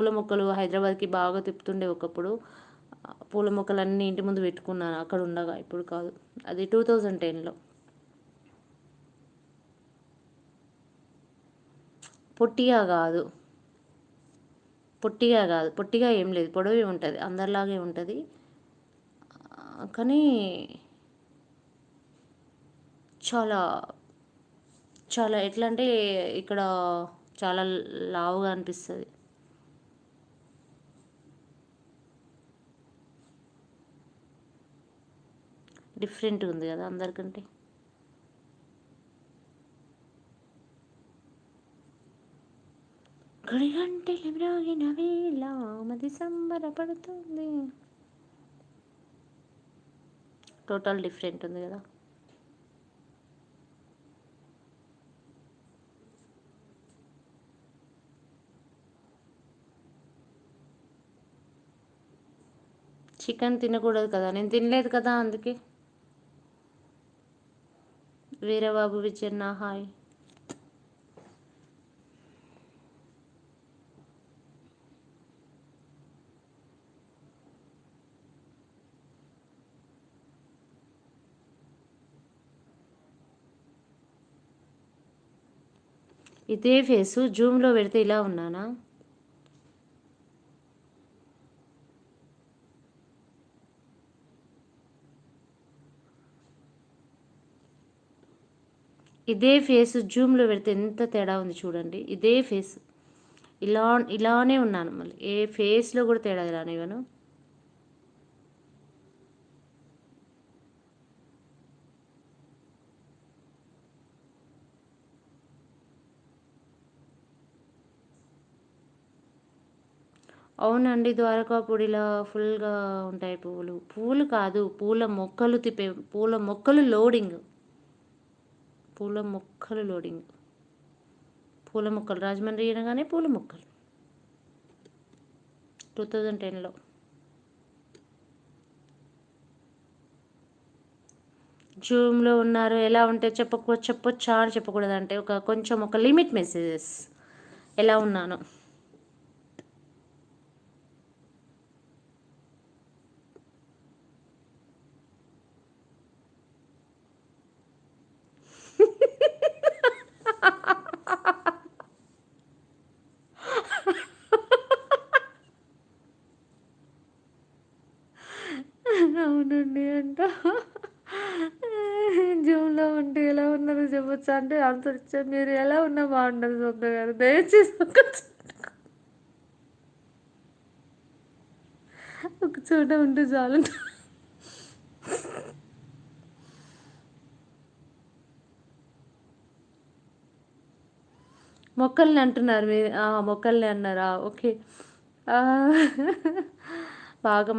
పూల మొక్కలు హైదరాబాద్‌కి బాగా తిప్పుతుండే ఒకప్పుడు. పూల మొక్కలన్నీ ఇంటి ముందు పెట్టుకున్నాను అక్కడ ఉండగా. ఇప్పుడు కాదు. అది 2010లో. పొట్టిగా గాదు. పొట్టిగా గాదు. పొట్టిగా ఏం లేదు. పొడవే ఉంటది. అందరిలాగే ఉంటది. కానీ చాలా, చాలా ఎట్లా అంటే ఇక్కడ చాలా లావుగా అనిపిస్తది. డిఫరెంట్‌గుంది గదా! అందరికంటే. గడిగంటలు మ్రోగిన వేళ మది సంబరపడుతుంది. టోటల్ డిఫరెంట్ ఉంది గదా! చికెన్ తినకూడదు కదా! నేను తినలేదు కదా! అందుకే. వీరబాబు విజన్న హాయ్. ఇదే ఫేసు జూమ్‌లో పెడితే ఇలా ఉన్నానా? ఇదే ఫేస్ జూమ్‌లో పెడితే ఎంత తేడా ఉంది చూడండి. ఇదే ఫేస్. ఇలా ఇలానే ఉన్నాను మళ్ళీ. ఏ ఫేస్‌లో కూడా తేడా రానివ్వను. అవునండి. ద్వారకాపూడిలా ఫుల్‌గా ఉంటాయి పువ్వులు. పువ్వులు కాదు. పూల మొక్కలు తిప్పే పూల మొక్కలు లోడింగ్. పూల మొక్కలు లోడింగ్. పూల మొక్కలు రాజమండ్రి అనగానే పూల మొక్కలు. 2010లో. జూమ్‌లో ఉన్నారు. ఎలా ఉంటే చెప్పొచ్చా అని చెప్పకూడదంటే కొంచెం ఒక లిమిట్ మెసేజెస్. ఎలా ఉన్నానో. అవునండి అంట. జూమ్‌లో ఉంటే ఎలా ఉన్నారో చెప్పొచ్చా అంటే ఆన్సర్ ఇచ్చా. మీరు ఎలా ఉన్నా బాగుండదు స్వప్న గారు. దయచేసి ఒక చోట ఉంటే చాలు. మొక్కల్ని అంటున్నారు మీరు. మొక్కల్ని అన్నారా? ఓకే. ఆహ్, బాగా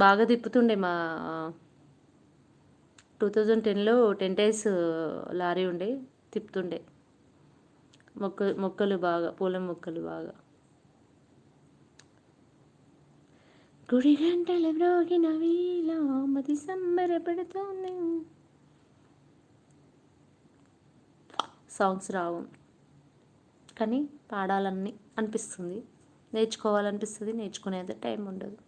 బాగా తిప్పుతుండే 2010లో 10 డేస్ లారీ ఉండే తిప్పుతుండే. మొక్కలు బాగా పూల మొక్కలు బాగా. గుడి గంటలు మ్రోగిన వేళ మది సంబరపడుతోంది. సాంగ్స్ రావు. కానీ పాడాలని అనిపిస్తుంది. నేర్చుకోవాలనిపిస్తది. నేర్చుకునేంత టైం ఉండదు.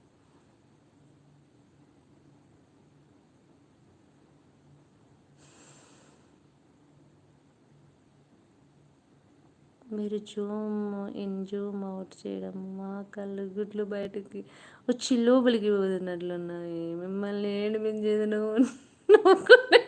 మీరు జూమ్ అవుట్ చేయడం మా కళ్ళు గుడ్లు బయటకి వచ్చి లోపలికి పోతున్నట్లున్నాయి. మిమ్మల్ని ఏడిపించేది నవ్వుకునే.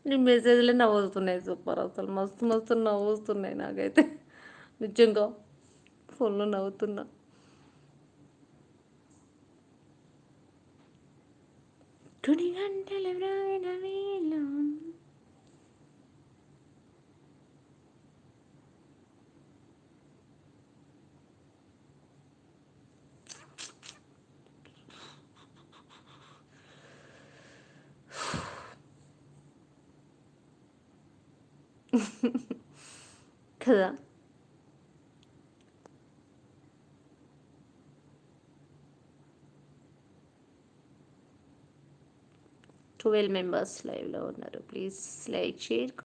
నీ మెసేజ్‌లే నవ్వుతున్నాయి సూపర్ అసలు. మస్తు మస్తు నవ్వొస్తున్నాయి నాకైతే. నిజంగా ఫుల్లు నవ్వుతున్నా. గుడి గంటలు మ్రోగిన వేళ కదా! 12 మెంబర్స్ లైవ్లో ఉన్నారు. Please like share